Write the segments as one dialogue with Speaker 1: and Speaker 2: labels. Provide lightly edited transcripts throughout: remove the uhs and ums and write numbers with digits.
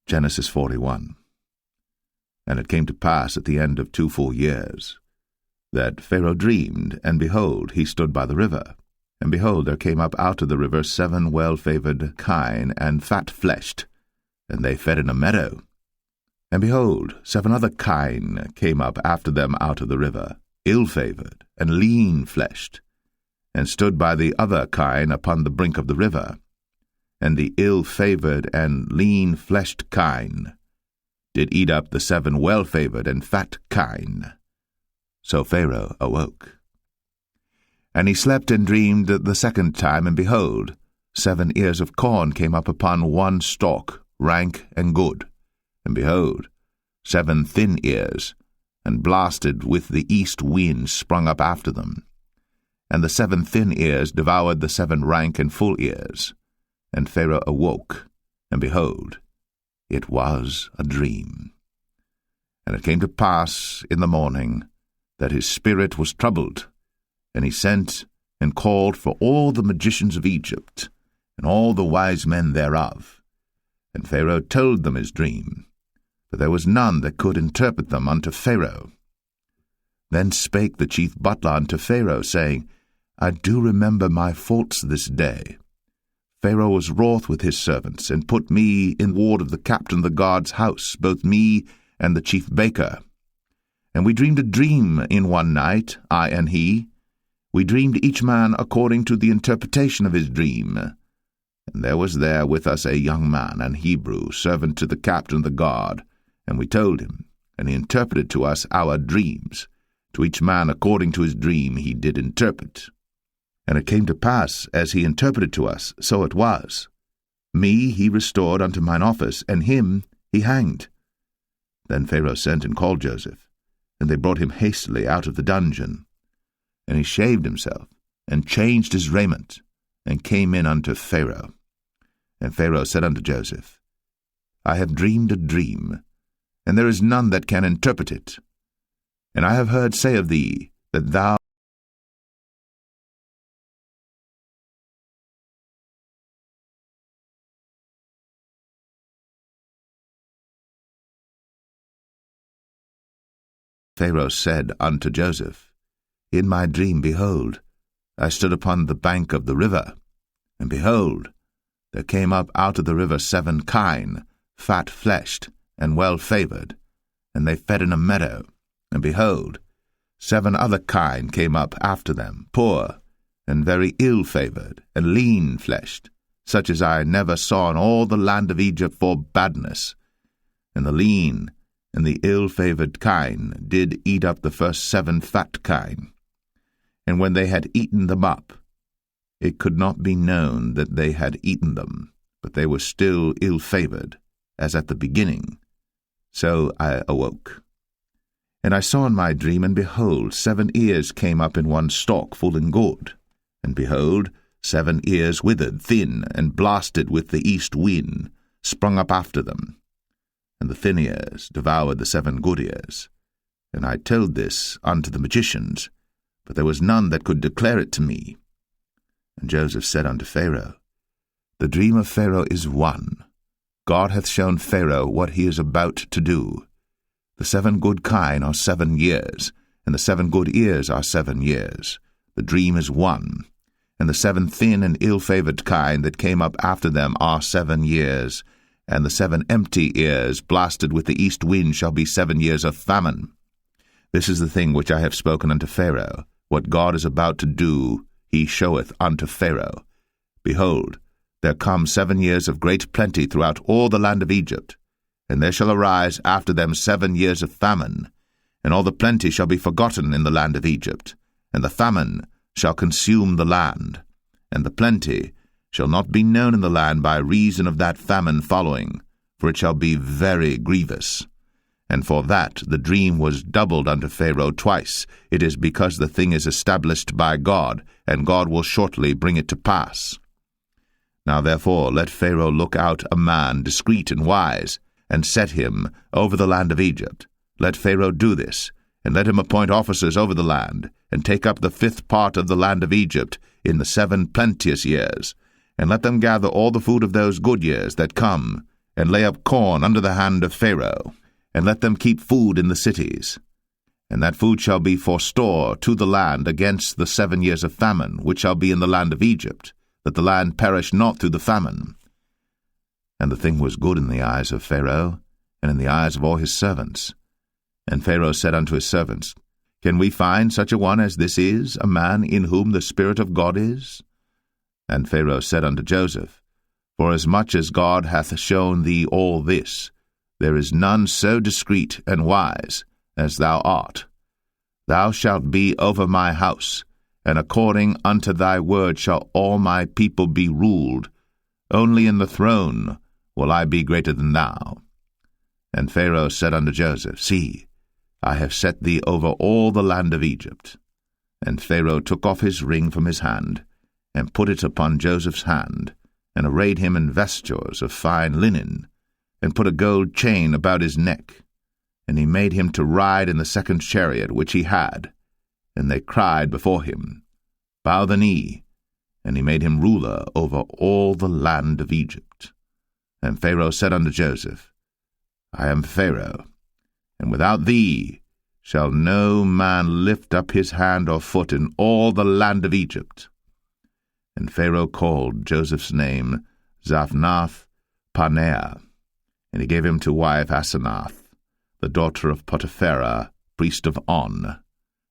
Speaker 1: Genesis 41. And it came to pass at the end of 2 full years, that Pharaoh dreamed, and behold, he stood by the river. And behold, there came up out of the river 7 well-favoured kine and fatfleshed, and they fed in a meadow. And behold, 7 other kine came up after them out of the river, ill-favoured and leanfleshed, and stood by the other kine upon the brink of the river. And the ill-favoured and lean-fleshed kine did eat up the 7 well-favoured and fat kine. So Pharaoh awoke. And he slept and dreamed the second time, and behold, 7 ears of corn came up upon 1 stalk, rank and good. And behold, 7 thin ears, and blasted with the east wind, sprung up after them. And the 7 thin ears devoured the 7 rank and full ears. And Pharaoh awoke, and behold, it was a dream. And it came to pass in the morning that his spirit was troubled, and he sent and called for all the magicians of Egypt, and all the wise men thereof. And Pharaoh told them his dream, but there was none that could interpret them unto Pharaoh. Then spake the chief butler unto Pharaoh, saying, I do remember my faults this day. Pharaoh was wroth with his servants, and put me in ward of the captain of the guard's house, both me and the chief baker. And we dreamed a dream in one night, I and he. We dreamed each man according to the interpretation of his dream. And there was there with us a young man, an Hebrew, servant to the captain of the guard. And we told him, and he interpreted to us our dreams. To each man according to his dream he did interpret. And it came to pass, as he interpreted to us, so it was. Me he restored unto mine office, and him he hanged. Then Pharaoh sent and called Joseph, and they brought him hastily out of the dungeon. And he shaved himself, and changed his raiment, and came in unto Pharaoh. And Pharaoh said unto Joseph, I have dreamed a dream, and there is none that can interpret it. And I have heard say of thee, that thou Pharaoh said unto Joseph, In my dream, behold, I stood upon the bank of the river, and behold, there came up out of the river 7 kine, fat-fleshed, and well-favoured, and they fed in a meadow. And behold, 7 other kine came up after them, poor, and very ill-favoured, and lean-fleshed, such as I never saw in all the land of Egypt for badness. And the lean and the ill-favoured kine did eat up the first 7 fat kine. And when they had eaten them up, it could not be known that they had eaten them, but they were still ill-favoured, as at the beginning. So I awoke. And I saw in my dream, and behold, 7 ears came up in 1 stalk, full and good. And behold, 7 ears withered, thin, and blasted with the east wind, sprung up after them. And the thin ears devoured the 7 good ears. And I told this unto the magicians, but there was none that could declare it to me. And Joseph said unto Pharaoh, The dream of Pharaoh is one. God hath shown Pharaoh what he is about to do. The 7 good kine are 7 years, and the 7 good ears are 7 years. The dream is one. And the 7 thin and ill-favoured kine that came up after them are 7 years, and the 7 empty ears blasted with the east wind shall be 7 years of famine. This is the thing which I have spoken unto Pharaoh. What God is about to do, he showeth unto Pharaoh. Behold, there come 7 years of great plenty throughout all the land of Egypt, and there shall arise after them 7 years of famine, and all the plenty shall be forgotten in the land of Egypt, and the famine shall consume the land, and the plenty shall not be known in the land by reason of that famine following, for it shall be very grievous. And for that the dream was doubled unto Pharaoh twice. It is because the thing is established by God, and God will shortly bring it to pass. Now therefore let Pharaoh look out a man discreet and wise, and set him over the land of Egypt. Let Pharaoh do this, and let him appoint officers over the land, and take up the 5th part of the land of Egypt in the 7 plenteous years, and let them gather all the food of those good years that come, and lay up corn under the hand of Pharaoh, and let them keep food in the cities. And that food shall be for store to the land against the 7 years of famine, which shall be in the land of Egypt, that the land perish not through the famine. And the thing was good in the eyes of Pharaoh, and in the eyes of all his servants. And Pharaoh said unto his servants, Can we find such a one as this is, a man in whom the Spirit of God is? And Pharaoh said unto Joseph, Forasmuch as God hath shown thee all this, there is none so discreet and wise as thou art. Thou shalt be over my house, and according unto thy word shall all my people be ruled. Only in the throne will I be greater than thou. And Pharaoh said unto Joseph, See, I have set thee over all the land of Egypt. And Pharaoh took off his ring from his hand, and put it upon Joseph's hand, and arrayed him in vestures of fine linen, and put a gold chain about his neck. And he made him to ride in the 2nd chariot which he had. And they cried before him, Bow the knee. And he made him ruler over all the land of Egypt. And Pharaoh said unto Joseph, I am Pharaoh, and without thee shall no man lift up his hand or foot in all the land of Egypt. And Pharaoh called Joseph's name Zaphnath-Paneah, and he gave him to wife Asenath, the daughter of Potiphera, priest of On.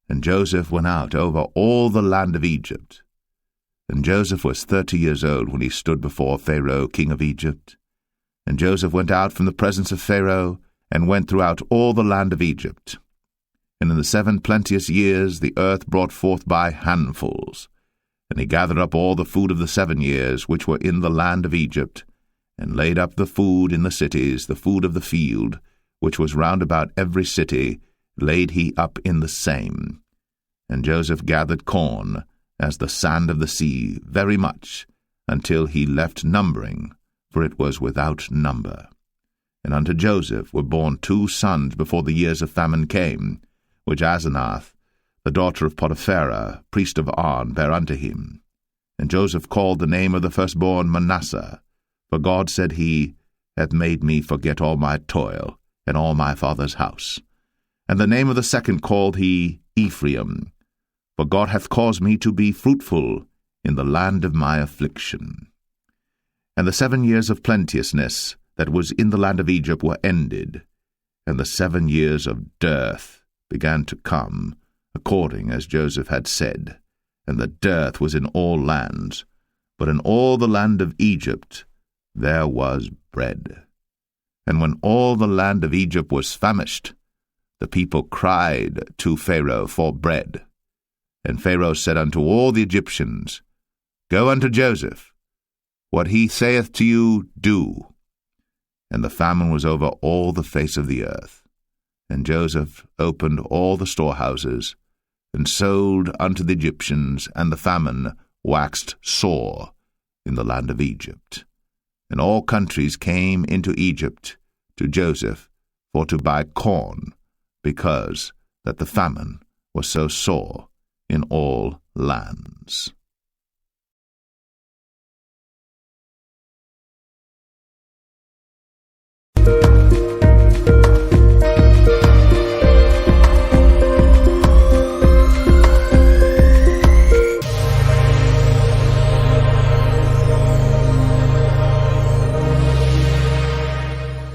Speaker 1: And Joseph went out over all the land of Egypt. And Joseph was 30 years old when he stood before Pharaoh, king of Egypt. And Joseph went out from the presence of Pharaoh, and went throughout all the land of Egypt. And in the 7 plenteous years the earth brought forth by handfuls. And he gathered up all the food of the 7 years which were in the land of Egypt, and laid up the food in the cities, the food of the field, which was round about every city, laid he up in the same. And Joseph gathered corn, as the sand of the sea, very much, until he left numbering, for it was without number. And unto Joseph were born 2 sons before the years of famine came, which Asenath, the daughter of Potiphera, priest of On, bare unto him. And Joseph called the name of the firstborn Manasseh, for God, said he, hath made me forget all my toil, and all my father's house. And the name of the second called he Ephraim, for God hath caused me to be fruitful in the land of my affliction. And the 7 years of plenteousness that was in the land of Egypt were ended, and the 7 years of dearth began to come, according as Joseph had said. And the dearth was in all lands, but in all the land of Egypt there was bread. And when all the land of Egypt was famished, the people cried to Pharaoh for bread. And Pharaoh said unto all the Egyptians, Go unto Joseph, what he saith to you, do. And the famine was over all the face of the earth. And Joseph opened all the storehouses, and sold unto the Egyptians, and the famine waxed sore in the land of Egypt. And all countries came into Egypt to Joseph for to buy corn, because that the famine was so sore in all lands.